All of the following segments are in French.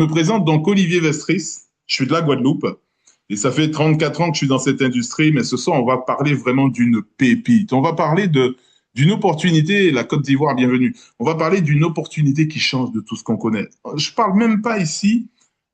Je me présente donc Olivier Vestris, je suis de la Guadeloupe et ça fait 34 ans que je suis dans cette industrie, mais ce soir, on va parler vraiment d'une pépite. On va parler d'une opportunité, la Côte d'Ivoire, bienvenue. On va parler d'une opportunité qui change de tout ce qu'on connaît. Je parle même pas ici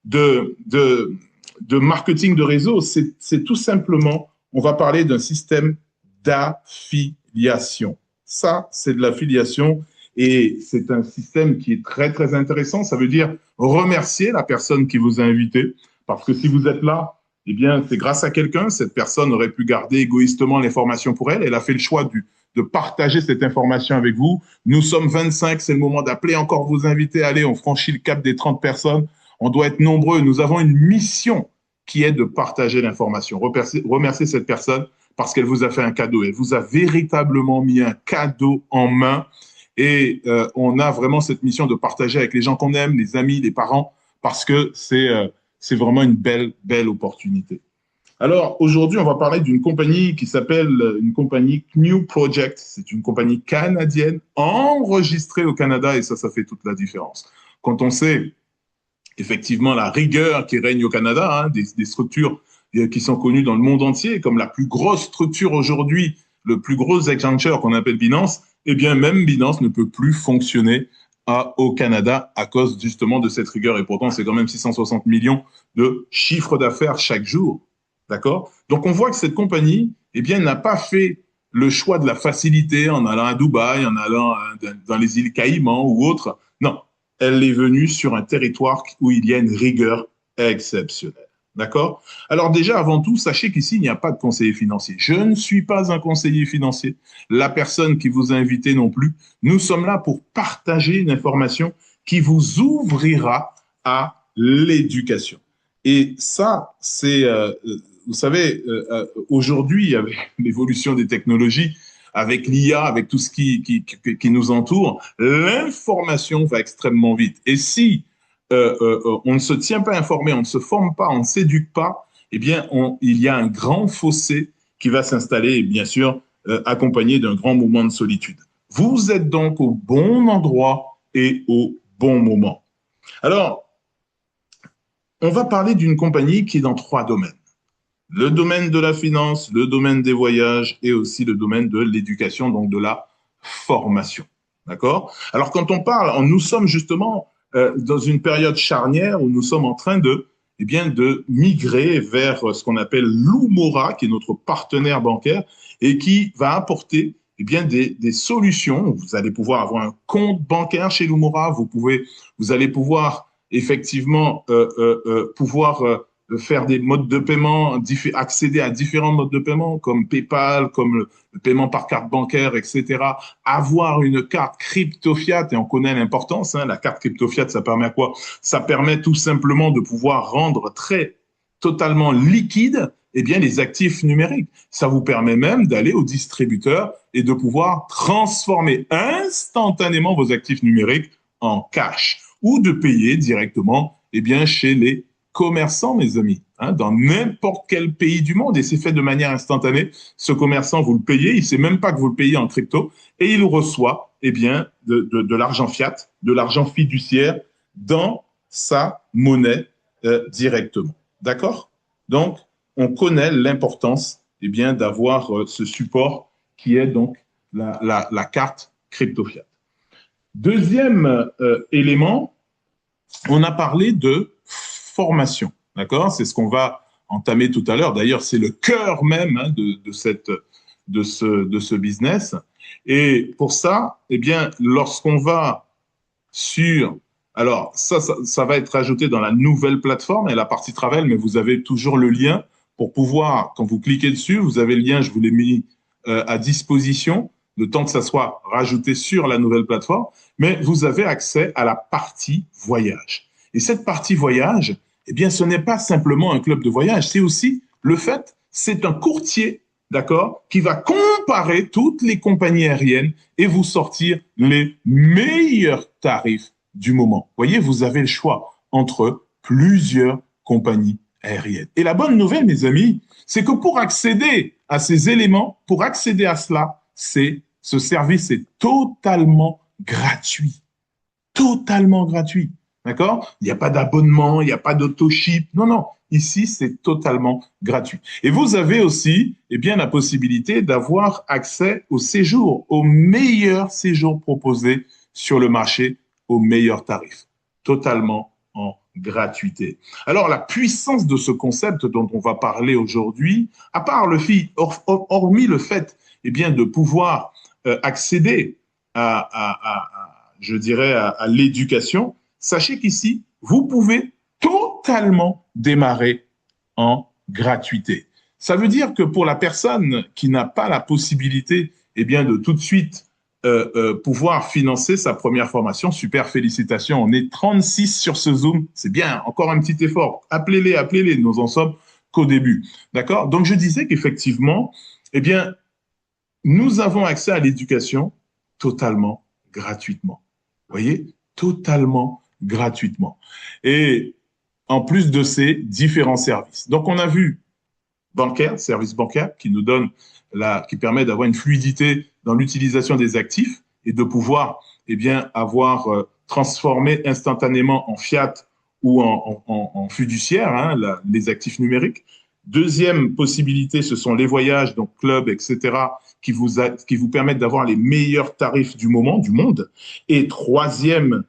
de, de, de marketing de réseau, c'est tout simplement, on va parler d'un système d'affiliation. Ça, c'est de l'affiliation et c'est un système qui est très, très intéressant. Ça veut dire remercier la personne qui vous a invité parce que si vous êtes là, eh bien, c'est grâce à quelqu'un. Cette personne aurait pu garder égoïstement l'information pour elle. Elle a fait le choix de partager cette information avec vous. Nous sommes 25, c'est le moment d'appeler encore vos invités. Allez, on franchit le cap des 30 personnes. On doit être nombreux. Nous avons une mission qui est de partager l'information. Remercier cette personne parce qu'elle vous a fait un cadeau. Elle vous a véritablement mis un cadeau en main. Et on a vraiment cette mission de partager avec les gens qu'on aime, les amis, les parents, parce que c'est vraiment une belle, belle opportunité. Alors, aujourd'hui, on va parler d'une compagnie qui s'appelle une compagnie New Project. C'est une compagnie canadienne enregistrée au Canada et ça fait toute la différence. Quand on sait effectivement la rigueur qui règne au Canada, hein, des structures qui sont connues dans le monde entier, comme la plus grosse structure aujourd'hui, le plus gros exchanger qu'on appelle Binance, eh bien même Binance ne peut plus fonctionner au Canada à cause justement de cette rigueur. Et pourtant, c'est quand même 660 millions de chiffre d'affaires chaque jour. D'accord? Donc on voit que cette compagnie, eh bien, n'a pas fait le choix de la facilité en allant à Dubaï, en allant dans les îles Caïmans ou autres. Non, elle est venue sur un territoire où il y a une rigueur exceptionnelle. D'accord? Alors déjà, avant tout, sachez qu'ici, il n'y a pas de conseiller financier. Je ne suis pas un conseiller financier. La personne qui vous a invité non plus. Nous sommes là pour partager une information qui vous ouvrira à l'éducation. Et ça, c'est, vous savez, aujourd'hui, avec l'évolution des technologies, avec l'IA, avec tout ce qui nous entoure, l'information va extrêmement vite. Et si on ne se tient pas informé, on ne se forme pas, on ne s'éduque pas, eh bien, il y a un grand fossé qui va s'installer et bien sûr accompagné d'un grand moment de solitude. Vous êtes donc au bon endroit et au bon moment. Alors, on va parler d'une compagnie qui est dans 3 domaines. Le domaine de la finance, le domaine des voyages et aussi le domaine de l'éducation, donc de la formation. D'accord? Alors, quand on parle, nous sommes justement dans une période charnière où nous sommes en train eh bien, de migrer vers ce qu'on appelle l'Oumora, qui est notre partenaire bancaire et qui va apporter eh bien, des solutions. Vous allez pouvoir avoir un compte bancaire chez l'Oumora, vous allez pouvoir effectivement faire des modes de paiement, accéder à différents modes de paiement comme PayPal, comme le paiement par carte bancaire, etc. Avoir une carte crypto-fiat, et on connaît l'importance, hein, la carte crypto-fiat, ça permet à quoi? Ça permet tout simplement de pouvoir rendre totalement liquide eh bien, les actifs numériques. Ça vous permet même d'aller au distributeur et de pouvoir transformer instantanément vos actifs numériques en cash ou de payer directement eh bien, chez les commerçant, mes amis, hein, dans n'importe quel pays du monde, et c'est fait de manière instantanée. Ce commerçant, vous le payez, il ne sait même pas que vous le payez en crypto, et il reçoit eh bien, de l'argent fiat, de l'argent fiduciaire dans sa monnaie directement. D'accord? Donc, on connaît l'importance eh bien, d'avoir ce support qui est donc la carte crypto fiat. Deuxième élément, on a parlé de formation, d'accord? C'est ce qu'on va entamer tout à l'heure. D'ailleurs, c'est le cœur même hein, de ce business. Et pour ça, eh bien, lorsqu'on va sur... Alors, ça va être ajouté dans la nouvelle plateforme et la partie travail, mais vous avez toujours le lien pour pouvoir, quand vous cliquez dessus, vous avez le lien, je vous l'ai mis à disposition, le temps que ça soit rajouté sur la nouvelle plateforme, mais vous avez accès à la partie voyage. Et cette partie voyage, eh bien, ce n'est pas simplement un club de voyage, c'est aussi le fait, c'est un courtier, d'accord, qui va comparer toutes les compagnies aériennes et vous sortir les meilleurs tarifs du moment. Vous voyez, vous avez le choix entre plusieurs compagnies aériennes. Et la bonne nouvelle, mes amis, c'est que pour accéder à ces éléments, pour accéder à cela, ce service est totalement gratuit. Totalement gratuit. D'accord? Il n'y a pas d'abonnement, il n'y a pas d'autoship. Non, non. Ici, c'est totalement gratuit. Et vous avez aussi, eh bien, la possibilité d'avoir accès au séjour, au meilleur séjour proposé sur le marché, au meilleur tarif. Totalement en gratuité. Alors, la puissance de ce concept dont on va parler aujourd'hui, à part hormis le fait, eh bien, de pouvoir accéder je dirais, à l'éducation, sachez qu'ici, vous pouvez totalement démarrer en gratuité. Ça veut dire que pour la personne qui n'a pas la possibilité, eh bien, de tout de suite pouvoir financer sa première formation, super félicitations. On est 36 sur ce Zoom, c'est bien, encore un petit effort. Appelez-les, nous en sommes qu'au début. D'accord? Donc, je disais qu'effectivement, eh bien, nous avons accès à l'éducation totalement gratuitement. Vous voyez, totalement gratuitement. Et en plus de ces différents services. Donc, on a vu bancaire, service bancaire, qui nous donne qui permet d'avoir une fluidité dans l'utilisation des actifs et de pouvoir, eh bien, avoir transformé instantanément en fiat ou en fiduciaire, hein, les actifs numériques. Deuxième possibilité, ce sont les voyages, donc clubs, etc., qui vous permettent d'avoir les meilleurs tarifs du moment, du monde. Et troisième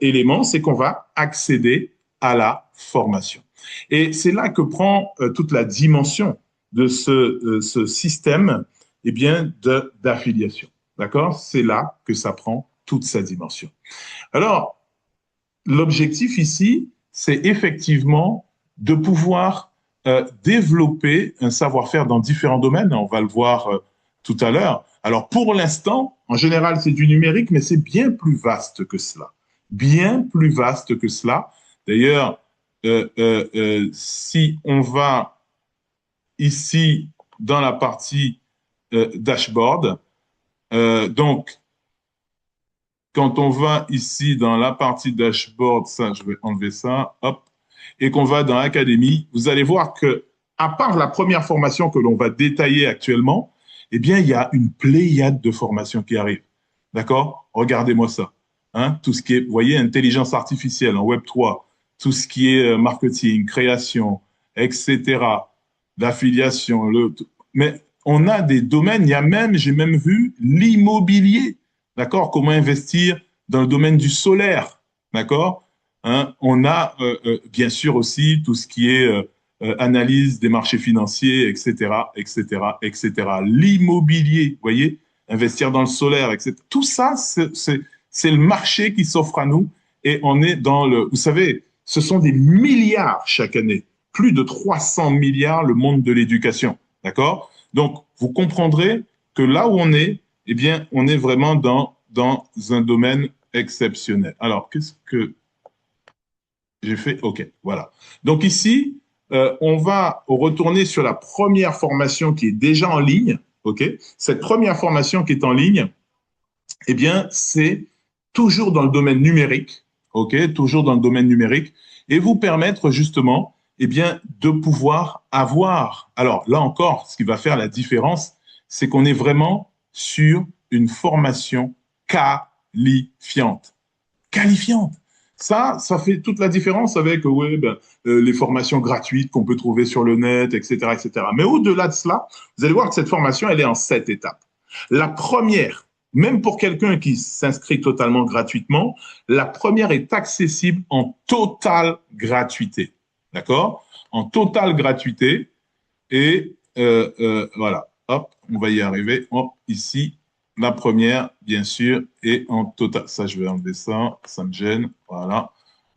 élément, c'est qu'on va accéder à la formation. Et c'est là que prend toute la dimension de ce système eh bien, d'affiliation. D'accord? C'est là que ça prend toute sa dimension. Alors, l'objectif ici, c'est effectivement de pouvoir développer un savoir-faire dans différents domaines. On va le voir tout à l'heure. Alors, pour l'instant, en général, c'est du numérique, mais c'est bien plus vaste que cela. Bien plus vaste que cela. D'ailleurs, si on va ici dans la partie dashboard, donc, quand on va ici dans la partie dashboard, ça, je vais enlever ça, hop, et qu'on va dans Académie, vous allez voir que, à part la première formation que l'on va détailler actuellement, eh bien, il y a une pléiade de formations qui arrivent. D'accord? Regardez-moi ça. Hein? Tout ce qui est, vous voyez, intelligence artificielle en Web3, tout ce qui est marketing, création, etc., d'affiliation. Mais on a des domaines, j'ai même vu l'immobilier. D'accord? Comment investir dans le domaine du solaire? D'accord? Hein? On a bien sûr aussi tout ce qui est analyse des marchés financiers, etc., etc., etc. L'immobilier, vous voyez, investir dans le solaire, etc. Tout ça, c'est le marché qui s'offre à nous et on est dans le. Vous savez, ce sont des milliards chaque année, plus de 300 milliards le monde de l'éducation, d'accord? Donc, vous comprendrez que là où on est, eh bien, on est vraiment dans un domaine exceptionnel. Alors, qu'est-ce que j'ai fait? OK, voilà. Donc ici, on va retourner sur la première formation qui est déjà en ligne. OK? Cette première formation qui est en ligne, eh bien, c'est toujours dans le domaine numérique. OK? Toujours dans le domaine numérique et vous permettre justement, eh bien, de pouvoir avoir. Alors là encore, ce qui va faire la différence, c'est qu'on est vraiment sur une formation qualifiante. Qualifiante. Ça fait toute la différence avec les formations gratuites qu'on peut trouver sur le net, etc., etc. Mais au-delà de cela, vous allez voir que cette formation, elle est en 7 étapes. La première, même pour quelqu'un qui s'inscrit totalement gratuitement, la première est accessible en totale gratuité. D'accord? En totale gratuité. Et voilà. Hop, on va y arriver. Hop, ici, la première, bien sûr, est en total. Ça, je vais enlever ça. Ça me gêne. Voilà.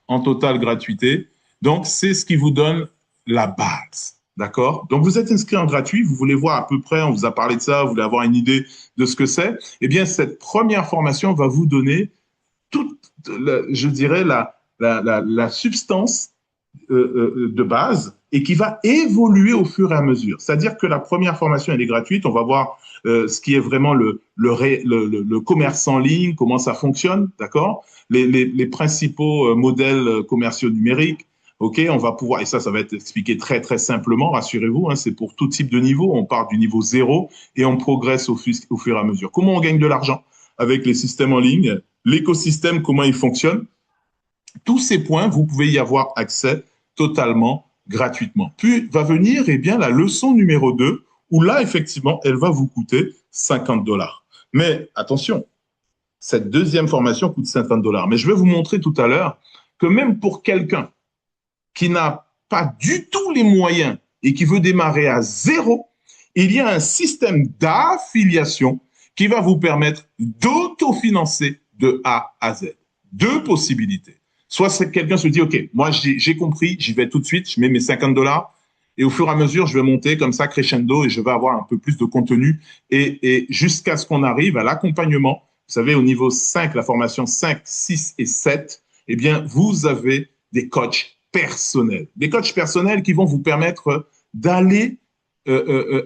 En totale gratuité. Donc, c'est ce qui vous donne la base. D'accord? Donc, vous êtes inscrit en gratuit. Vous voulez voir à peu près, on vous a parlé de ça, vous voulez avoir une idée de ce que c'est. Eh bien, cette première formation va vous donner toute, je dirais, la substance de base et qui va évoluer au fur et à mesure. C'est-à-dire que la première formation, elle est gratuite. On va voir ce qui est vraiment le commerce en ligne, comment ça fonctionne, d'accord? Les principaux modèles commerciaux numériques. OK, on va pouvoir, et ça va être expliqué très, très simplement, rassurez-vous, hein, c'est pour tout type de niveau. On part du niveau 0 et on progresse au fur et à mesure. Comment on gagne de l'argent avec les systèmes en ligne, l'écosystème, comment il fonctionne. Tous ces points, vous pouvez y avoir accès totalement gratuitement. Puis va venir la leçon numéro 2, où là, effectivement, elle va vous coûter 50 $. Mais attention, cette deuxième formation coûte 50 $. Mais je vais vous montrer tout à l'heure que même pour quelqu'un qui n'a pas du tout les moyens et qui veut démarrer à zéro, il y a un système d'affiliation qui va vous permettre d'autofinancer de A à Z. Deux possibilités. Soit quelqu'un se dit, OK, moi j'ai compris, j'y vais tout de suite, je mets mes 50 $ et au fur et à mesure, je vais monter comme ça crescendo et je vais avoir un peu plus de contenu et jusqu'à ce qu'on arrive à l'accompagnement. Vous savez, au niveau 5, la formation 5, 6 et 7, eh bien, vous avez des coachs personnels. Des coachs personnels qui vont vous permettre d'aller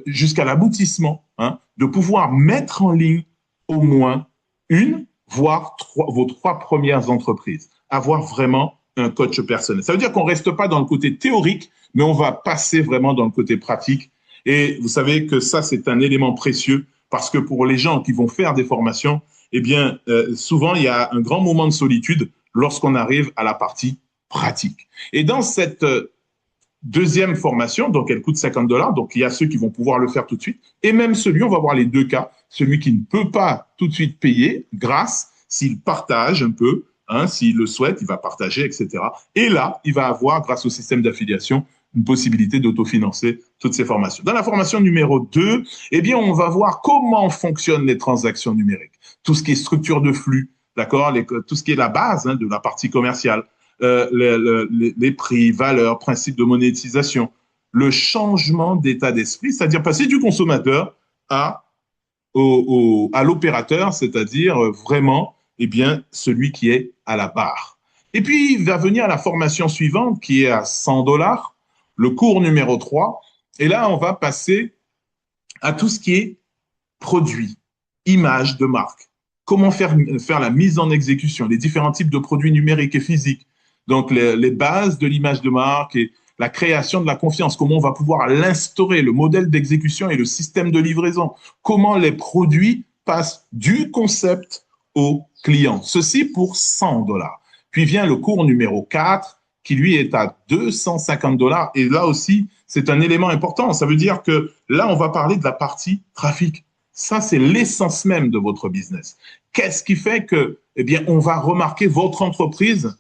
jusqu'à l'aboutissement, hein, de pouvoir mettre en ligne au moins voire vos 3 premières entreprises. Avoir vraiment un coach personnel. Ça veut dire qu'on ne reste pas dans le côté théorique, mais on va passer vraiment dans le côté pratique. Et vous savez que ça, c'est un élément précieux parce que pour les gens qui vont faire des formations, eh bien, souvent, il y a un grand moment de solitude lorsqu'on arrive à la partie pratique. Et dans cette deuxième formation, donc elle coûte 50 $, donc il y a ceux qui vont pouvoir le faire tout de suite, et même celui, on va voir les deux cas, celui qui ne peut pas tout de suite payer, grâce, s'il partage un peu, hein, s'il le souhaite, il va partager, etc. Et là, il va avoir, grâce au système d'affiliation, une possibilité d'autofinancer toutes ces formations. Dans la formation numéro 2, eh bien, on va voir comment fonctionnent les transactions numériques. Tout ce qui est structure de flux, d'accord, tout ce qui est la base, hein, de la partie commerciale, les prix, valeurs, principes de monétisation, le changement d'état d'esprit, c'est-à-dire passer du consommateur à l'opérateur, c'est-à-dire vraiment celui qui est à la barre. Et puis, il va venir la formation suivante qui est à 100 $, le cours numéro 3. Et là, on va passer à tout ce qui est produit, image de marque. Comment faire la mise en exécution, les différents types de produits numériques et physiques. Donc, les bases de l'image de marque et la création de la confiance, comment on va pouvoir l'instaurer, le modèle d'exécution et le système de livraison, comment les produits passent du concept au client. Ceci pour 100 $. Puis vient le cours numéro 4, qui lui est à 250 $. Et là aussi, c'est un élément important. Ça veut dire que là, on va parler de la partie trafic. Ça, c'est l'essence même de votre business. Qu'est-ce qui fait que, eh bien, on va remarquer votre entreprise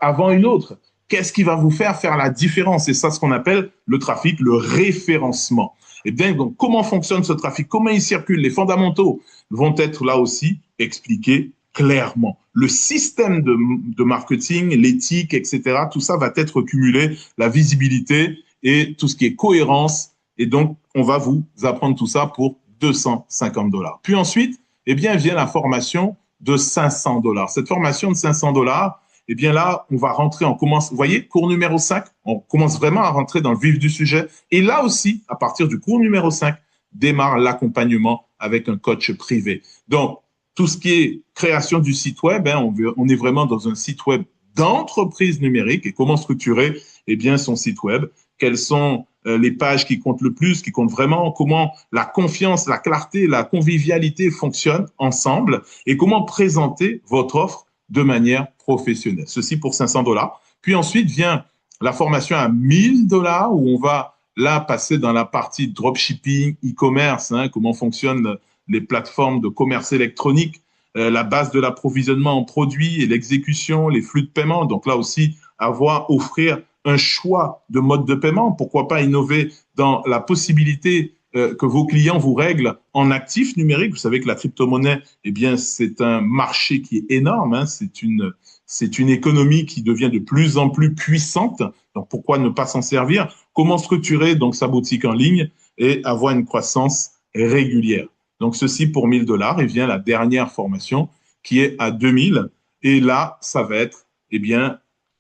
avant une autre? Qu'est-ce qui va vous faire la différence? C'est ça ce qu'on appelle le trafic, le référencement. Et bien, donc, comment fonctionne ce trafic? Comment il circule? Les fondamentaux vont être là aussi expliqués clairement. Le système de marketing, l'éthique, etc., tout ça va être cumulé, la visibilité et tout ce qui est cohérence. Et donc, on va vous apprendre tout ça pour 250 $. Puis ensuite, eh bien, vient la formation de 500 $. Cette formation de 500 $, eh bien là, on va rentrer, on commence, vous voyez, cours numéro 5, on commence vraiment à rentrer dans le vif du sujet. Et là aussi, à partir du cours numéro 5, démarre l'accompagnement avec un coach privé. Donc, tout ce qui est création du site web, hein, on est vraiment dans un site web d'entreprise numérique et comment structurer eh bien, son site web, quelles sont les pages qui comptent le plus, qui comptent vraiment, comment la confiance, la clarté, la convivialité fonctionnent ensemble et comment présenter votre offre de manière professionnelle. Ceci pour 500 $. Puis ensuite vient la formation à 1000 $ où on va là passer dans la partie dropshipping, e-commerce, hein, comment fonctionnent les plateformes de commerce électronique, la base de l'approvisionnement en produits et l'exécution, les flux de paiement. Donc là aussi, offrir un choix de mode de paiement. Pourquoi pas innover dans la possibilité que vos clients vous règlent en actifs numériques. Vous savez que la crypto-monnaie, eh bien, c'est un marché qui est énorme. Hein. C'est une économie qui devient de plus en plus puissante. Donc, pourquoi ne pas s'en servir? Comment structurer donc sa boutique en ligne et avoir une croissance régulière? Donc, ceci pour 1000 $. Et vient la dernière formation qui est à 2000. Et là, ça va être, eh bien,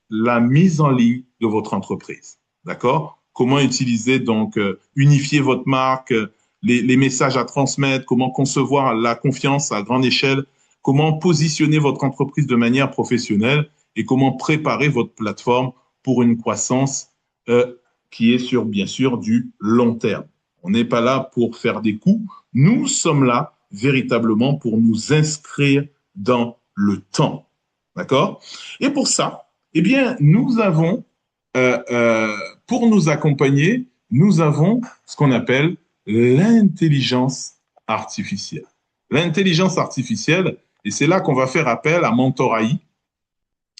la mise en ligne de votre entreprise. D'accord? Comment utiliser, donc, unifier votre marque, les messages à transmettre, comment concevoir la confiance à grande échelle, comment positionner votre entreprise de manière professionnelle et comment préparer votre plateforme pour une croissance qui est sur, bien sûr, du long terme. On n'est pas là pour faire des coups. Nous sommes là véritablement pour nous inscrire dans le temps. D'accord? Et pour ça, eh bien, nous avons, pour nous accompagner, nous avons ce qu'on appelle l'intelligence artificielle. L'intelligence artificielle, et c'est là qu'on va faire appel à Mentor.ai.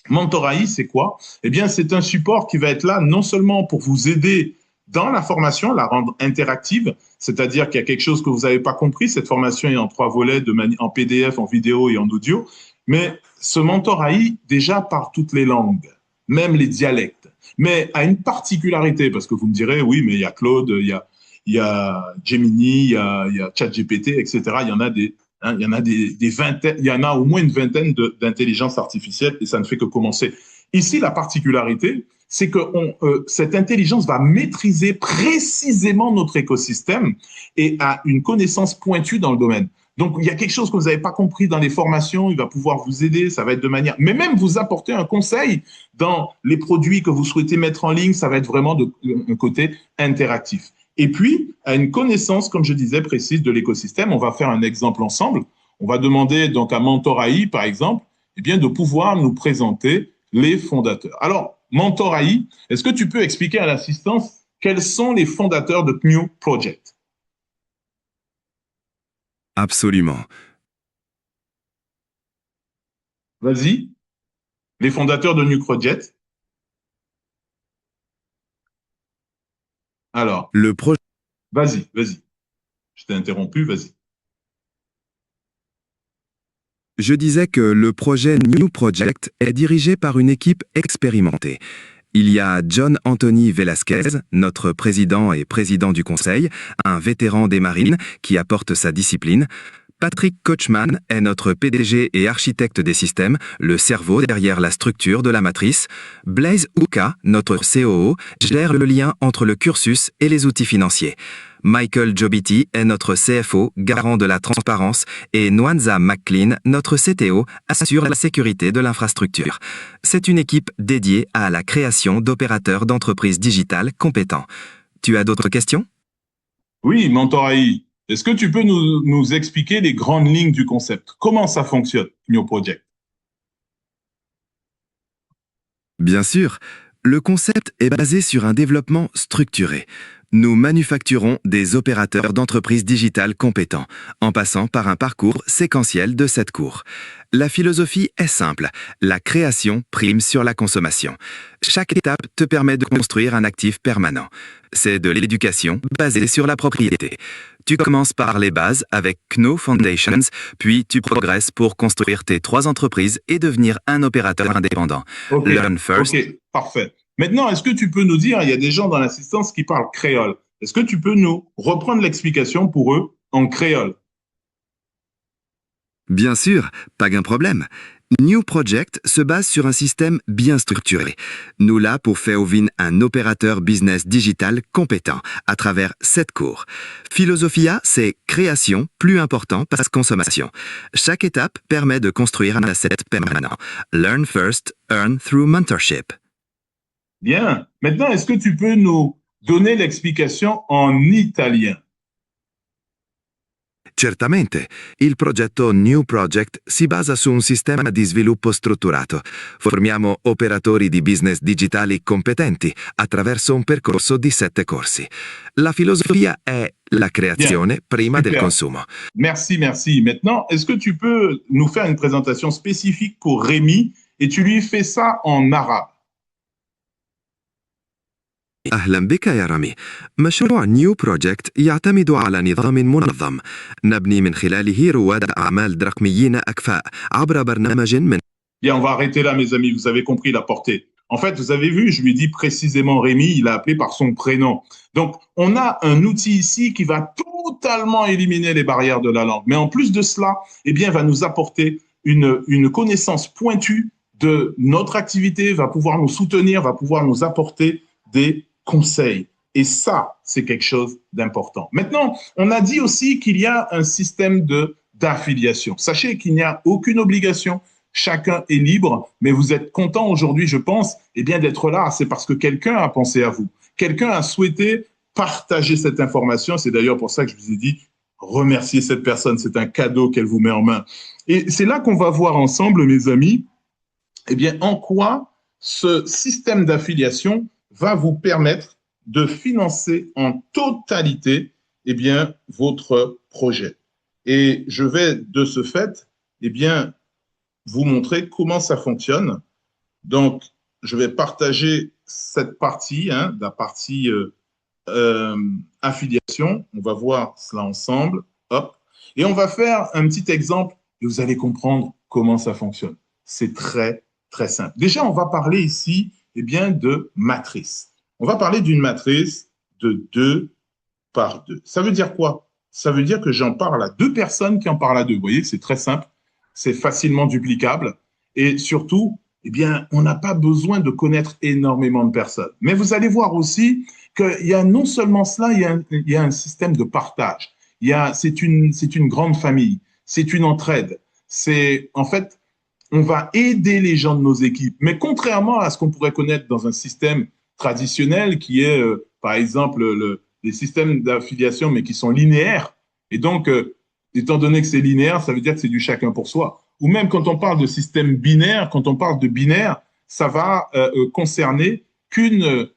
Mentor.ai, c'est quoi? Eh bien, c'est un support qui va être là non seulement pour vous aider dans la formation, la rendre interactive, c'est-à-dire qu'il y a quelque chose que vous n'avez pas compris, cette formation est en 3 volets, en PDF, en vidéo et en audio, mais ce Mentor.ai déjà parle toutes les langues, même les dialectes, mais a une particularité, parce que vous me direz, oui, mais il y a Claude, il y a Gemini, il y a ChatGPT, etc. Il y en a des, hein, il y en a des vingtaines, il y en a au moins une vingtaine d'intelligences artificielles et ça ne fait que commencer. Ici, la particularité, c'est que cette intelligence va maîtriser précisément notre écosystème et a une connaissance pointue dans le domaine. Donc, il y a quelque chose que vous n'avez pas compris dans les formations, il va pouvoir vous aider, ça va être de manière, mais même vous apporter un conseil dans les produits que vous souhaitez mettre en ligne, ça va être vraiment un côté interactif. Et puis, à une connaissance, comme je disais, précise de l'écosystème, on va faire un exemple ensemble. On va demander donc à Mentor.ai, par exemple, eh bien, de pouvoir nous présenter les fondateurs. Alors, Mentor.ai, est-ce que tu peux expliquer à l'assistance quels sont les fondateurs de New Project? Absolument. Vas-y, les fondateurs de New Project. Alors, Le projet. vas-y. Je t'ai interrompu, vas-y. Je disais que le projet New Project est dirigé par une équipe expérimentée. Il y a John Anthony Velasquez, notre président et président du conseil, un vétéran des marines qui apporte sa discipline. Patrick Kochman est notre PDG et architecte des systèmes, le cerveau derrière la structure de la matrice. Blaise Ouka, notre COO, gère le lien entre le cursus et les outils financiers. Michael Jobiti est notre CFO, garant de la transparence, et Nwanza McLean, notre CTO, assure la sécurité de l'infrastructure. C'est une équipe dédiée à la création d'opérateurs d'entreprises digitales compétents. Tu as d'autres questions? Oui, Mentor.ai, est-ce que tu peux nous expliquer les grandes lignes du concept? Comment ça fonctionne, New Project? Bien sûr, le concept est basé sur un développement structuré. Nous manufacturons des opérateurs d'entreprises digitales compétents, en passant par un parcours séquentiel de 7 cours. La philosophie est simple, la création prime sur la consommation. Chaque étape te permet de construire un actif permanent. C'est de l'éducation basée sur la propriété. Tu commences par les bases avec Kno Foundations, puis tu progresses pour construire tes 3 entreprises et devenir un opérateur indépendant. Ok, Learn first. ok, parfait. Maintenant, est-ce que tu peux nous dire, il y a des gens dans l'assistance qui parlent créole. Est-ce que tu peux nous reprendre l'explication pour eux en créole? Bien sûr, pas un problème. New Project se base sur un système bien structuré. Nous là pour faire un opérateur business digital compétent à travers 7 cours. Philosophia, c'est création plus important parce consommation. Chaque étape permet de construire un asset permanent. Learn first, earn through mentorship. Bien. Maintenant, est-ce que tu peux nous donner l'explication en italien? Certamente, il progetto New Project si basa su un sistema di sviluppo strutturato. Formiamo operatori di business digitali competenti attraverso un percorso di 7 corsi. La filosofia è la Bien, creazione prima del super. consumo. Merci, merci. Maintenant, est-ce que tu peux nous faire une présentation spécifique pour Rémi et tu lui fais ça en arabe? أهلا بك يا رامي. مشروع نيو بروجكت يعتمد على نظام منظم نبني من خلاله رواد أعمال رقميين أكفاء عبر برنامج من Bien, on va arrêter là, mes amis. Vous avez compris la portée. En fait, vous avez vu, je lui ai dit précisément Rémi, il a appelé par son prénom. Donc, on a un outil ici qui va totalement éliminer les barrières de la langue. Mais en plus de cela, eh bien, va nous apporter une connaissance pointue de notre activité, va pouvoir nous soutenir, va pouvoir nous apporter des conseils. Et ça, c'est quelque chose d'important. Maintenant, on a dit aussi qu'il y a un système d'affiliation. Sachez qu'il n'y a aucune obligation. Chacun est libre, mais vous êtes content aujourd'hui, je pense, eh bien d'être là. C'est parce que quelqu'un a pensé à vous. Quelqu'un a souhaité partager cette information. C'est d'ailleurs pour ça que je vous ai dit, remerciez cette personne. C'est un cadeau qu'elle vous met en main. Et c'est là qu'on va voir ensemble, mes amis, eh bien, en quoi ce système d'affiliation va vous permettre de financer en totalité, eh bien, votre projet. Et je vais, de ce fait, eh bien, vous montrer comment ça fonctionne. Donc, je vais partager cette partie, la partie affiliation. On va voir cela ensemble. Hop. Et on va faire un petit exemple et vous allez comprendre comment ça fonctionne. C'est très, très simple. Déjà, on va parler ici, eh bien, de matrice. On va parler d'une matrice de 2 par 2. Ça veut dire quoi? Ça veut dire que j'en parle à 2 personnes qui en parlent à 2. Vous voyez, c'est très simple. C'est facilement duplicable. Et surtout, eh bien, on n'a pas besoin de connaître énormément de personnes. Mais vous allez voir aussi qu'il y a non seulement cela, il y a un système de partage. C'est une grande famille. C'est une entraide. En fait, on va aider les gens de nos équipes. Mais contrairement à ce qu'on pourrait connaître dans un système traditionnel qui est, par exemple, les systèmes d'affiliation, mais qui sont linéaires. Et donc, étant donné que c'est linéaire, ça veut dire que c'est du chacun pour soi. Ou même quand on parle de système binaire, quand on parle de binaire, ça va concerner qu'un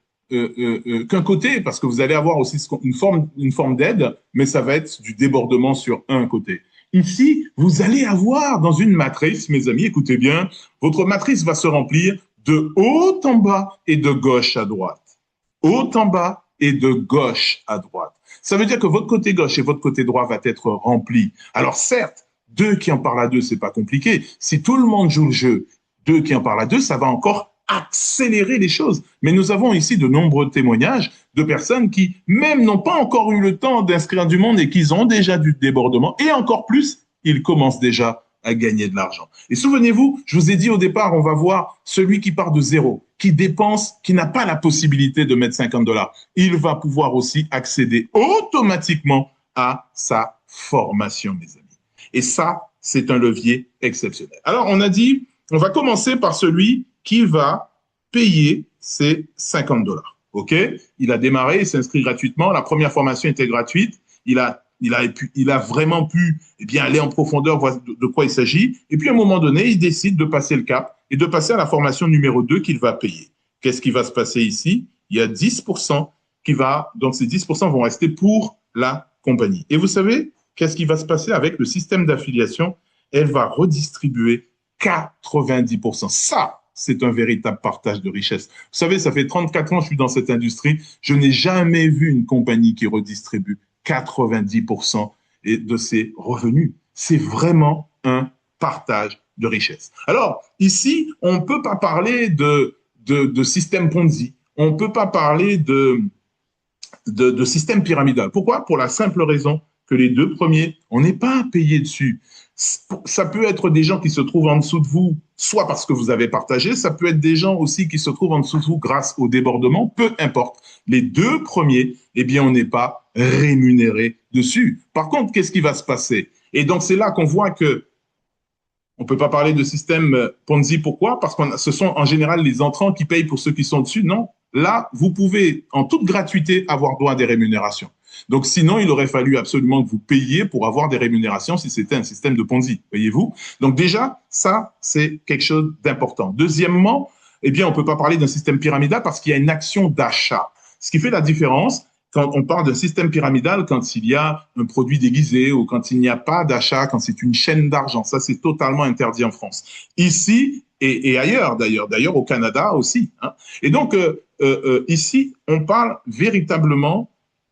côté, parce que vous allez avoir aussi une forme d'aide, mais ça va être du débordement sur un côté. Ici, vous allez avoir dans une matrice, mes amis, écoutez bien, votre matrice va se remplir de haut en bas et de gauche à droite. Haut en bas et de gauche à droite. Ça veut dire que votre côté gauche et votre côté droit va être rempli. Alors certes, 2 qui en parlent à 2, c'est pas compliqué. Si tout le monde joue le jeu, 2 qui en parlent à 2, ça va encore accélérer les choses. Mais nous avons ici de nombreux témoignages de personnes qui, même n'ont pas encore eu le temps d'inscrire du monde et qui ont déjà du débordement. Et encore plus, ils commencent déjà à gagner de l'argent. Et souvenez-vous, je vous ai dit au départ, on va voir celui qui part de zéro, qui dépense, qui n'a pas la possibilité de mettre 50 $. Il va pouvoir aussi accéder automatiquement à sa formation, mes amis. Et ça, c'est un levier exceptionnel. Alors, on a dit, on va commencer par celui qui va payer ses 50 $. OK? Il a démarré, il s'inscrit gratuitement. La première formation était gratuite. Il a vraiment pu aller en profondeur, voir de quoi il s'agit. Et puis, à un moment donné, il décide de passer le cap et de passer à la formation numéro 2 qu'il va payer. Qu'est-ce qui va se passer ici? Il y a 10% donc ces 10% vont rester pour la compagnie. Et vous savez, qu'est-ce qui va se passer avec le système d'affiliation? Elle va redistribuer 90%. Ça, c'est un véritable partage de richesse. Vous savez, ça fait 34 ans que je suis dans cette industrie. Je n'ai jamais vu une compagnie qui redistribue 90% de ses revenus. C'est vraiment un partage de richesse. Alors, ici, on ne peut pas parler de système Ponzi. On ne peut pas parler de système pyramidal. Pourquoi? Pour la simple raison que les 2 premiers, on n'est pas payé dessus. Ça peut être des gens qui se trouvent en dessous de vous, soit parce que vous avez partagé, ça peut être des gens aussi qui se trouvent en dessous de vous grâce au débordement, peu importe. Les 2 premiers, on n'est pas rémunéré dessus. Par contre, qu'est-ce qui va se passer? Et donc, c'est là qu'on voit que on ne peut pas parler de système Ponzi. Pourquoi? Parce que ce sont en général les entrants qui payent pour ceux qui sont dessus. Non, là, vous pouvez en toute gratuité avoir droit à des rémunérations. Donc, sinon, il aurait fallu absolument que vous payiez pour avoir des rémunérations si c'était un système de Ponzi, voyez-vous. Donc, déjà, ça, c'est quelque chose d'important. Deuxièmement, on ne peut pas parler d'un système pyramidal parce qu'il y a une action d'achat. Ce qui fait la différence quand on parle d'un système pyramidal, quand il y a un produit déguisé ou quand il n'y a pas d'achat, quand c'est une chaîne d'argent. Ça, c'est totalement interdit en France. Ici et ailleurs, d'ailleurs au Canada aussi. Et donc, ici, on parle véritablement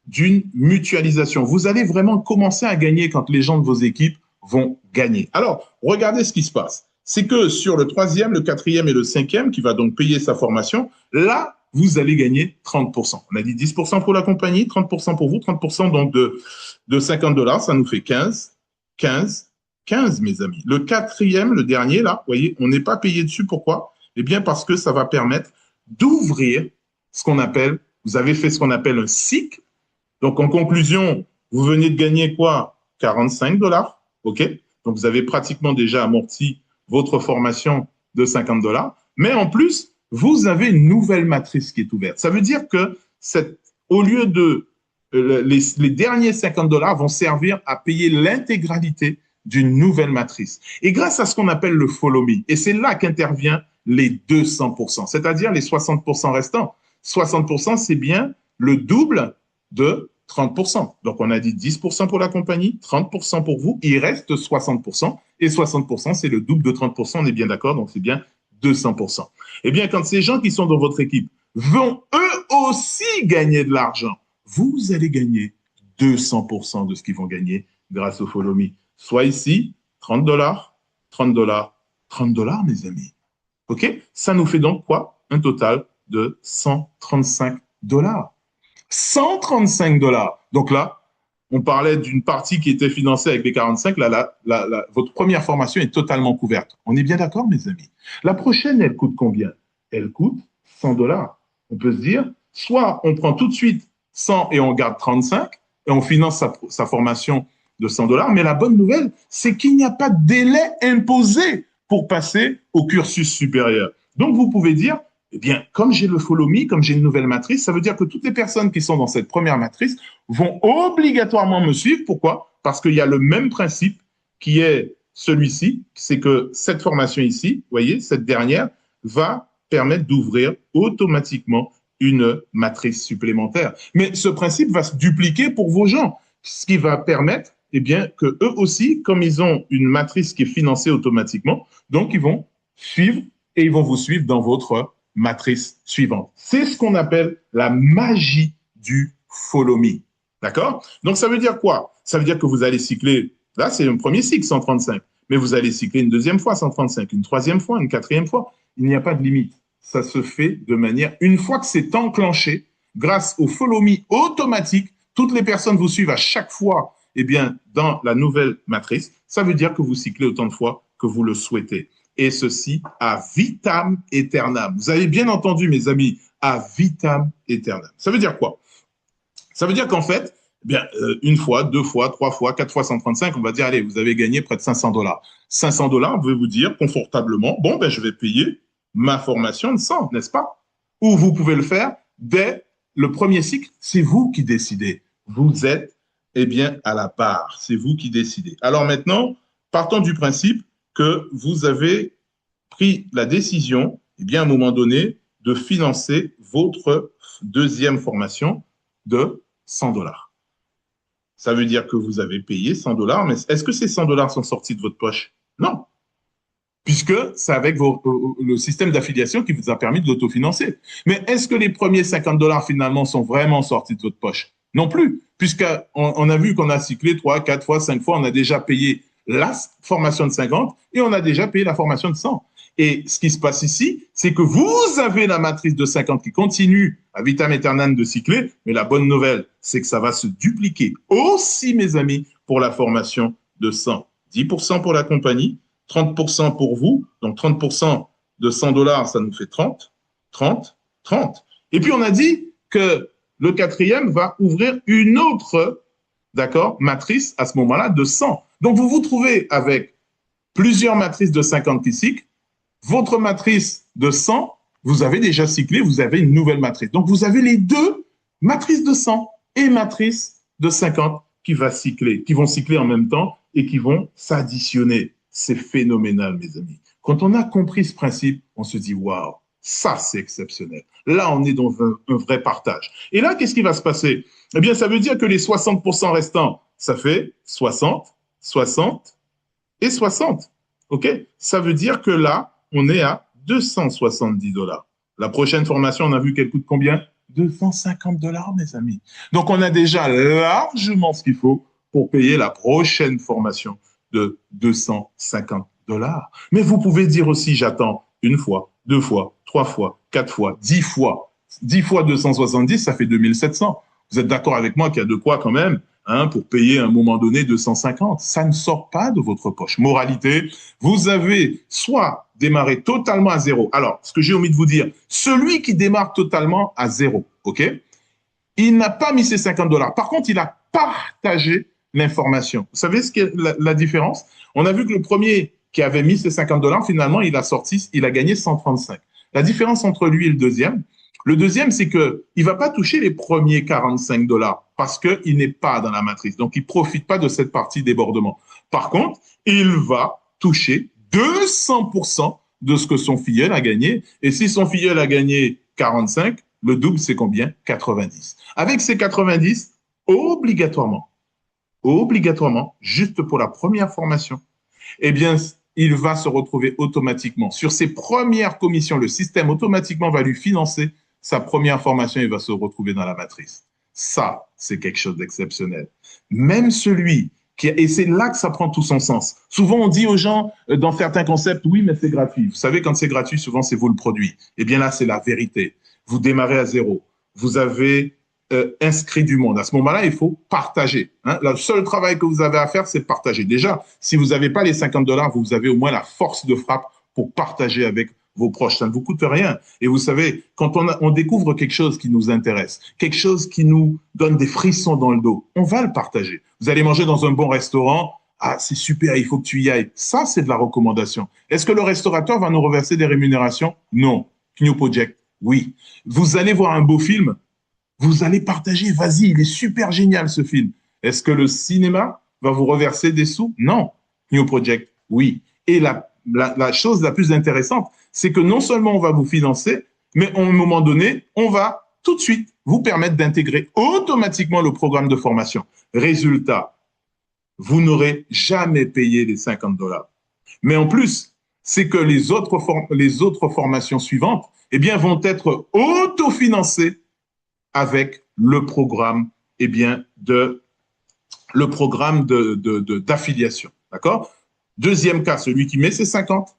d'une mutualisation. Vous allez vraiment commencer à gagner quand les gens de vos équipes vont gagner. Alors, regardez ce qui se passe. C'est que sur le 3e, le 4e et le 5e, qui va donc payer sa formation, là, vous allez gagner 30%. On a dit 10% pour la compagnie, 30% pour vous, 30% donc de 50 $, ça nous fait 15, mes amis. Le 4e, le dernier, là, vous voyez, on n'est pas payé dessus. Pourquoi? Eh bien, parce que ça va permettre d'ouvrir vous avez fait ce qu'on appelle un cycle. Donc, en conclusion, vous venez de gagner quoi? 45 $, OK? Donc, vous avez pratiquement déjà amorti votre formation de 50 $. Mais en plus, vous avez une nouvelle matrice qui est ouverte. Ça veut dire que au lieu de les derniers 50 $ vont servir à payer l'intégralité d'une nouvelle matrice. Et grâce à ce qu'on appelle le follow me, et c'est là qu'intervient les 200%, c'est-à-dire les 60% restants. 60%, c'est bien le double de 30%. Donc, on a dit 10% pour la compagnie, 30% pour vous, il reste 60%, et 60%, c'est le double de 30%, on est bien d'accord, donc c'est bien 200%. Eh bien, quand ces gens qui sont dans votre équipe vont eux aussi gagner de l'argent, vous allez gagner 200% de ce qu'ils vont gagner grâce au Follow Me. Soit ici, $30, $30, $30, mes amis. OK? Ça nous fait donc quoi? Un total de $135. $135. Donc là, on parlait d'une partie qui était financée avec B45. Votre première formation est totalement couverte. On est bien d'accord, mes amis? La prochaine, elle coûte combien? Elle coûte $100. On peut se dire, soit on prend tout de suite 100 et on garde 35 et on finance sa formation de $100. Mais la bonne nouvelle, c'est qu'il n'y a pas de délai imposé pour passer au cursus supérieur. Donc, vous pouvez dire, eh bien, comme j'ai le Follow Me, comme j'ai une nouvelle matrice, ça veut dire que toutes les personnes qui sont dans cette première matrice vont obligatoirement me suivre. Pourquoi? Parce qu'il y a le même principe qui est celui-ci, c'est que cette formation ici, vous voyez, cette dernière, va permettre d'ouvrir automatiquement une matrice supplémentaire. Mais ce principe va se dupliquer pour vos gens, ce qui va permettre, eh bien, que eux aussi, comme ils ont une matrice qui est financée automatiquement, donc ils vont suivre et ils vont vous suivre dans votre matrice suivante. C'est ce qu'on appelle la magie du Follow Me. D'accord? Donc, ça veut dire quoi? Ça veut dire que vous allez cycler, là, c'est un premier cycle, 135, mais vous allez cycler une deuxième fois, 135, une troisième fois, une quatrième fois. Il n'y a pas de limite. Ça se fait de manière, une fois que c'est enclenché, grâce au Follow Me automatique, toutes les personnes vous suivent à chaque fois, eh bien, dans la nouvelle matrice. Ça veut dire que vous cyclez autant de fois que vous le souhaitez. Et ceci à vitam aeternam. Vous avez bien entendu, mes amis, à vitam aeternam. Ça veut dire quoi? Ça veut dire qu'en fait, eh bien, une fois, deux fois, trois fois, quatre fois 135, on va dire, allez, vous avez gagné près de $500. $500, vous pouvez vous dire confortablement, bon, ben, je vais payer ma formation de 100, n'est-ce pas? Ou vous pouvez le faire dès le premier cycle. C'est vous qui décidez. Vous êtes, eh bien, à la barre. C'est vous qui décidez. Alors maintenant, partons du principe que vous avez pris la décision, eh bien, à un moment donné, de financer votre deuxième formation de $100. Ça veut dire que vous avez payé $100, mais est-ce que ces $100 sont sortis de votre poche? Non, puisque c'est avec le système d'affiliation qui vous a permis de l'autofinancer. Mais est-ce que les premiers $50 finalement sont vraiment sortis de votre poche? Non plus, puisqu'on a vu qu'on a cyclé 3, 4 fois, 5 fois, on a déjà payé la formation de 50 et on a déjà payé la formation de 100. Et ce qui se passe ici, c'est que vous avez la matrice de 50 qui continue à vitam aeternam de cycler, mais la bonne nouvelle, c'est que ça va se dupliquer aussi, mes amis, pour la formation de 100. 10% pour la compagnie, 30% pour vous, donc 30% de $100, ça nous fait 30, 30, 30. Et puis on a dit que le quatrième va ouvrir une autre, d'accord, matrice à ce moment-là de 100. Donc vous vous trouvez avec plusieurs matrices de 50 qui cyclent, votre matrice de 100, vous avez déjà cyclé, vous avez une nouvelle matrice. Donc vous avez les deux matrices de 100 et matrice de 50 qui vont cycler en même temps et qui vont s'additionner. C'est phénoménal, mes amis. Quand on a compris ce principe, on se dit, waouh, ça c'est exceptionnel. Là, on est dans un vrai partage. Et là, qu'est-ce qui va se passer? Eh bien, ça veut dire que les 60% restants, ça fait 60, 60 et 60. OK? Ça veut dire que là, on est à $270. La prochaine formation, on a vu qu'elle coûte combien? $250, mes amis. Donc, on a déjà largement ce qu'il faut pour payer la prochaine formation de $250. Mais vous pouvez dire aussi, j'attends une fois, deux fois, trois fois, quatre fois, 10 fois. 10 fois 270, ça fait 2700. Vous êtes d'accord avec moi qu'il y a de quoi quand même pour payer à un moment donné 250. Ça ne sort pas de votre poche. Moralité, vous avez soit démarré totalement à zéro. Alors, ce que j'ai omis de vous dire, celui qui démarre totalement à zéro, OK, il n'a pas mis ses $50. Par contre, il a partagé l'information. Vous savez ce qu'est la différence? On a vu que le premier qui avait mis ses $50, finalement, il a gagné 135. La différence entre lui et le deuxième, c'est qu'il ne va pas toucher les premiers $45 parce qu'il n'est pas dans la matrice. Donc, il ne profite pas de cette partie débordement. Par contre, il va toucher 200% de ce que son filleul a gagné. Et si son filleul a gagné 45, le double, c'est combien? 90. Avec ces 90, obligatoirement, juste pour la première formation, eh bien, il va se retrouver automatiquement sur ses premières commissions. Le système automatiquement va lui financer sa première formation et va se retrouver dans la matrice. Ça, c'est quelque chose d'exceptionnel. Même celui et c'est là que ça prend tout son sens. Souvent, on dit aux gens, dans certains concepts, oui, mais c'est gratuit. Vous savez, quand c'est gratuit, souvent, c'est vous le produit. Eh bien là, c'est la vérité. Vous démarrez à zéro. Vous avez inscrit du monde. À ce moment-là, il faut partager. Le seul travail que vous avez à faire, c'est de partager. Déjà, si vous n'avez pas les $50, vous avez au moins la force de frappe pour partager avec vos proches. Ça ne vous coûte rien. Et vous savez, quand on découvre quelque chose qui nous intéresse, quelque chose qui nous donne des frissons dans le dos, on va le partager. Vous allez manger dans un bon restaurant. Ah, c'est super, il faut que tu y ailles. Ça, c'est de la recommandation. Est-ce que le restaurateur va nous reverser des rémunérations? Non. New Project, oui. Vous allez voir un beau film, vous allez partager. Vas-y, il est super génial ce film. Est-ce que le cinéma va vous reverser des sous? Non. New Project, oui. Et la chose la plus intéressante, c'est que non seulement on va vous financer, mais à un moment donné, on va tout de suite vous permettre d'intégrer automatiquement le programme de formation. Résultat, vous n'aurez jamais payé les $50. Mais en plus, c'est que les autres formations suivantes, eh bien, vont être autofinancées avec le programme, eh bien, d'affiliation. D'accord? Deuxième cas, celui qui met ses 50,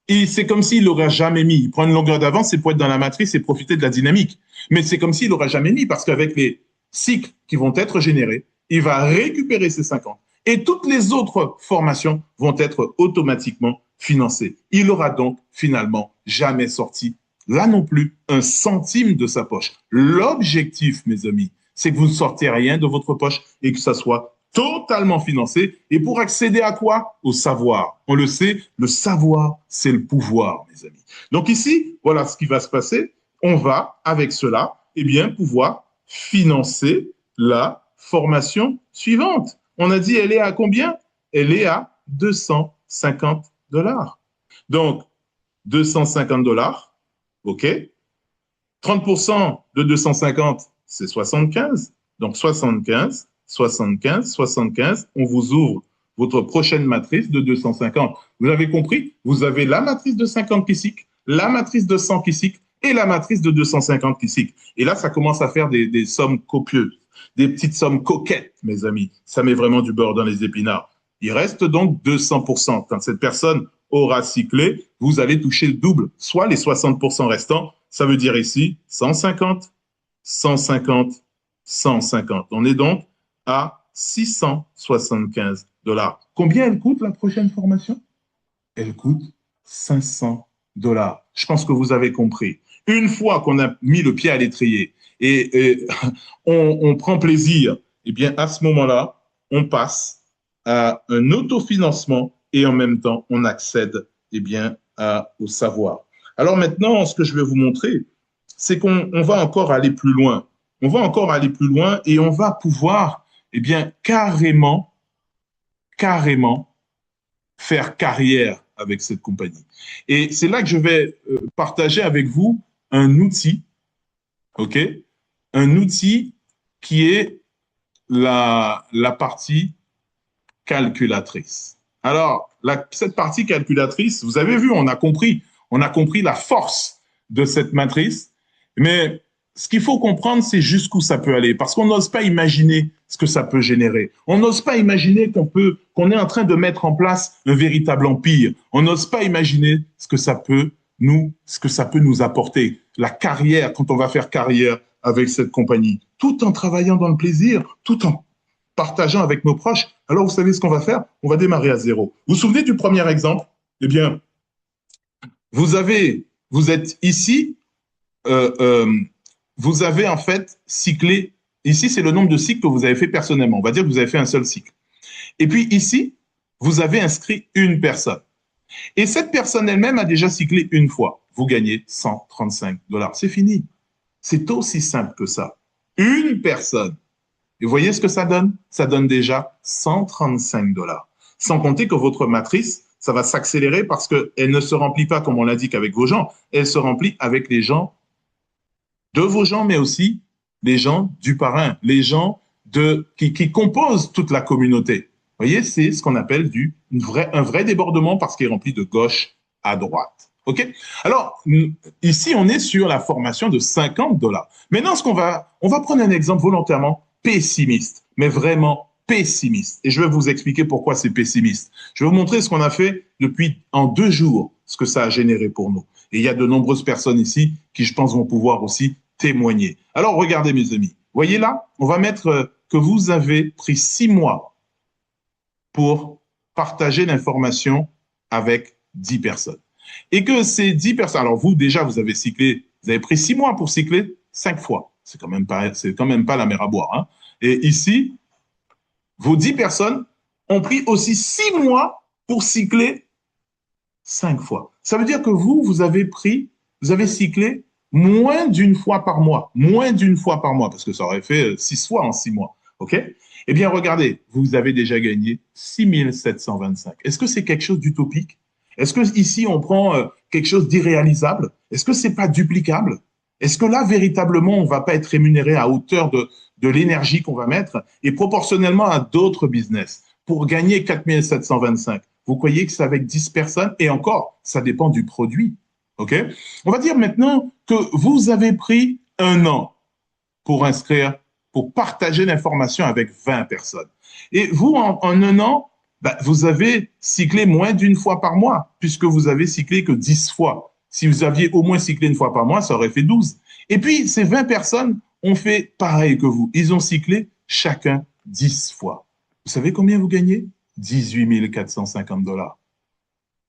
et c'est comme s'il n'aurait jamais mis. Il prend une longueur d'avance, c'est pour être dans la matrice et profiter de la dynamique. Mais c'est comme s'il n'aurait jamais mis parce qu'avec les cycles qui vont être générés, il va récupérer ses 50. Et toutes les autres formations vont être automatiquement financées. Il aura donc finalement jamais sorti, là non plus, un centime de sa poche. L'objectif, mes amis, c'est que vous ne sortez rien de votre poche et que ça soit totalement financé. Et pour accéder à quoi? Au savoir. On le sait, le savoir, c'est le pouvoir, mes amis. Donc ici, voilà ce qui va se passer. On va, avec cela, eh bien, pouvoir financer la formation suivante. On a dit, elle est à combien? Elle est à $250. Donc, $250, OK? 30% de 250, c'est 75. Donc, 75, 75, 75, on vous ouvre votre prochaine matrice de 250. Vous avez compris? Vous avez la matrice de 50 qui cycle, la matrice de 100 qui cycle et la matrice de 250 qui cycle. Et là, ça commence à faire des sommes copieuses, des petites sommes coquettes, mes amis. Ça met vraiment du beurre dans les épinards. Il reste donc 200%. Quand cette personne aura cyclé, vous allez toucher le double, soit les 60% restants. Ça veut dire ici 150, 150, 150. On est donc à $675. Combien elle coûte la prochaine formation? Elle coûte $500. Je pense que vous avez compris. Une fois qu'on a mis le pied à l'étrier et on prend plaisir, eh bien à ce moment-là, on passe à un autofinancement et en même temps, on accède eh bien, au savoir. Alors maintenant, ce que je vais vous montrer, c'est qu'on va encore aller plus loin. On va encore aller plus loin et on va pouvoir eh bien, carrément faire carrière avec cette compagnie. Et c'est là que je vais partager avec vous un outil, OK? Un outil qui est la partie calculatrice. Alors, cette partie calculatrice, vous avez vu, on a compris la force de cette matrice, mais ce qu'il faut comprendre, c'est jusqu'où ça peut aller, parce qu'on n'ose pas imaginer ce que ça peut générer. On n'ose pas imaginer qu'on est en train de mettre en place un véritable empire. On n'ose pas imaginer ce que ça peut nous apporter. La carrière, quand on va faire carrière avec cette compagnie, tout en travaillant dans le plaisir, tout en partageant avec nos proches. Alors, vous savez ce qu'on va faire? On va démarrer à zéro. Vous vous souvenez du premier exemple? Eh bien, vous êtes ici, vous avez en fait cyclé. Ici, c'est le nombre de cycles que vous avez fait personnellement. On va dire que vous avez fait un seul cycle. Et puis ici, vous avez inscrit une personne. Et cette personne elle-même a déjà cyclé une fois. Vous gagnez $135. C'est fini. C'est aussi simple que ça. Une personne. Et vous voyez ce que ça donne? Ça donne déjà $135. Sans compter que votre matrice, ça va s'accélérer parce qu'elle ne se remplit pas, comme on l'a dit, qu'avec vos gens. Elle se remplit avec les gens de vos gens, mais aussi les gens du parrain, les gens qui composent toute la communauté. Vous voyez, c'est ce qu'on appelle un vrai débordement parce qu'il est rempli de gauche à droite. OK? Alors, ici, on est sur la formation de $50. Maintenant, on va prendre un exemple volontairement pessimiste, mais vraiment pessimiste. Et je vais vous expliquer pourquoi c'est pessimiste. Je vais vous montrer ce qu'on a fait en 2 jours, ce que ça a généré pour nous. Et il y a de nombreuses personnes ici qui, je pense, vont pouvoir aussi témoigner. Alors, regardez, mes amis. Voyez là, on va mettre que vous avez pris 6 mois pour partager l'information avec 10 personnes. Et que ces 10 personnes, alors vous, déjà, vous avez pris 6 mois pour cycler 5 fois. C'est quand même pas la mer à boire, hein. Et ici, vos 10 personnes ont pris aussi 6 mois pour cycler 5 fois. Ça veut dire que vous avez cyclé moins d'une fois par mois. Moins d'une fois par mois, parce que ça aurait fait 6 fois en 6 mois. OK? Eh bien, regardez, vous avez déjà gagné 6 725. Est-ce que c'est quelque chose d'utopique? Est-ce que ici on prend quelque chose d'irréalisable? Est-ce que c'est pas duplicable? Est-ce que là, véritablement, on va pas être rémunéré à hauteur de l'énergie qu'on va mettre et proportionnellement à d'autres business pour gagner 4 725? Vous croyez que c'est avec 10 personnes? Et encore, ça dépend du produit. OK? On va dire maintenant que vous avez pris 1 an pour partager l'information avec 20 personnes. Et vous, en 1 an, vous avez cyclé moins d'une fois par mois, puisque vous avez cyclé que 10 fois. Si vous aviez au moins cyclé 1 fois par mois, ça aurait fait 12. Et puis, ces 20 personnes ont fait pareil que vous. Ils ont cyclé chacun 10 fois. Vous savez combien vous gagnez? 18 450 $.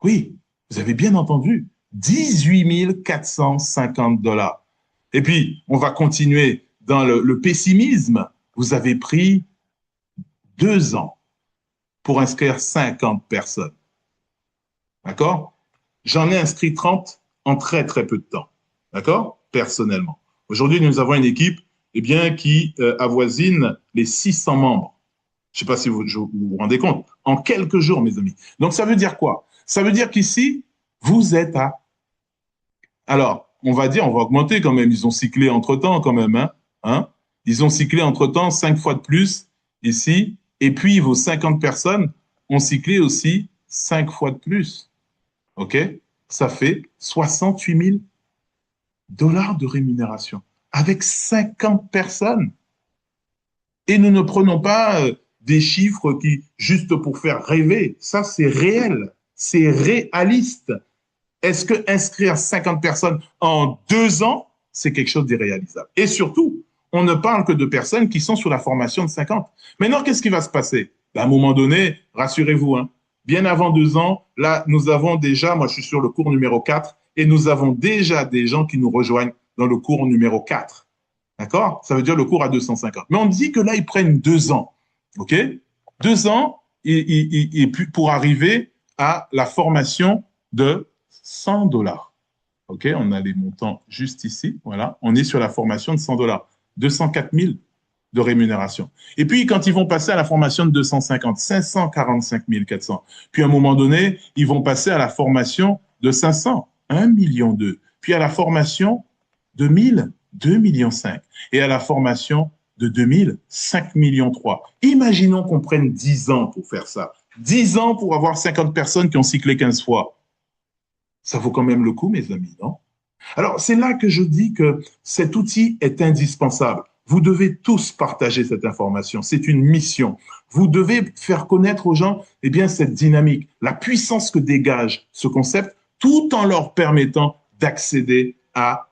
Oui, vous avez bien entendu. 18 450 $. Et puis, on va continuer dans le pessimisme. Vous avez pris 2 ans pour inscrire 50 personnes. D'accord? J'en ai inscrit 30 en très, très peu de temps. D'accord? Personnellement. Aujourd'hui, nous avons une équipe qui avoisine les 600 membres. Je ne sais pas si vous vous rendez compte. En quelques jours, mes amis. Donc, ça veut dire quoi? Ça veut dire qu'ici, vous êtes à... Alors, on va augmenter quand même. Ils ont cyclé entre-temps quand même. Hein? Ils ont cyclé entre-temps 5 fois de plus ici. Et puis, vos 50 personnes ont cyclé aussi 5 fois de plus. OK? Ça fait 68 000 $ de rémunération avec 50 personnes. Et nous ne prenons pas des chiffres juste pour faire rêver. Ça, c'est réel. C'est réaliste. Est-ce que inscrire 50 personnes en 2 ans, c'est quelque chose d'irréalisable? Et surtout, on ne parle que de personnes qui sont sur la formation de 50. Maintenant, qu'est-ce qui va se passer? À un moment donné, rassurez-vous, bien avant 2 ans, là, nous avons déjà, moi je suis sur le cours numéro 4, et nous avons déjà des gens qui nous rejoignent dans le cours numéro 4. D'accord? Ça veut dire le cours à 250. Mais on dit que là, ils prennent 2 ans. OK? 2 ans et puis pour arriver à la formation de 100 $. OK? On a les montants juste ici. Voilà. On est sur la formation de 100 $. 204 000 de rémunération. Et puis, quand ils vont passer à la formation de 250, 545 400. Puis, à un moment donné, ils vont passer à la formation de 500, 1,2 million. Puis, à la formation de 1000, 2,5 millions. Et à la formation de 2000, 5,3 millions. Imaginons qu'on prenne 10 ans pour faire ça. 10 ans pour avoir 50 personnes qui ont cyclé 15 fois. Ça vaut quand même le coup, mes amis, non? Alors, c'est là que je dis que cet outil est indispensable. Vous devez tous partager cette information. C'est une mission. Vous devez faire connaître aux gens cette dynamique, la puissance que dégage ce concept, tout en leur permettant d'accéder à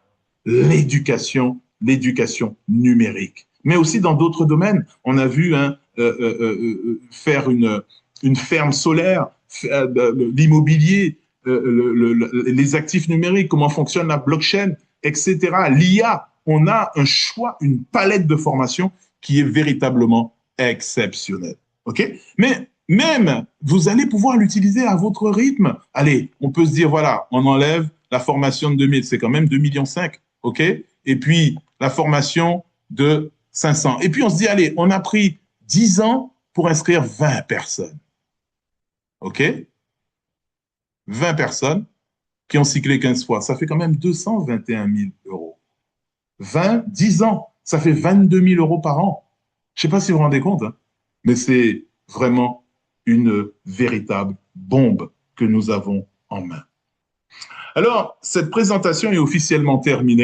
l'éducation numérique. Mais aussi dans d'autres domaines. On a vu faire une ferme solaire, l'immobilier, les actifs numériques, comment fonctionne la blockchain, etc. L'IA, on a un choix, une palette de formations qui est véritablement exceptionnelle. OK? Mais même, vous allez pouvoir l'utiliser à votre rythme. Allez, on peut se dire, voilà, on enlève la formation de 2000, c'est quand même 2,5 millions. OK? Et puis, la formation de 500. Et puis, on se dit, allez, on a pris 10 ans pour inscrire 20 personnes. OK? 20 personnes qui ont cyclé 15 fois. Ça fait quand même 221 000 euros. 10 ans, ça fait 22 000 euros par an. Je ne sais pas si vous vous rendez compte, hein, mais c'est vraiment une véritable bombe que nous avons en main. Alors, cette présentation est officiellement terminée.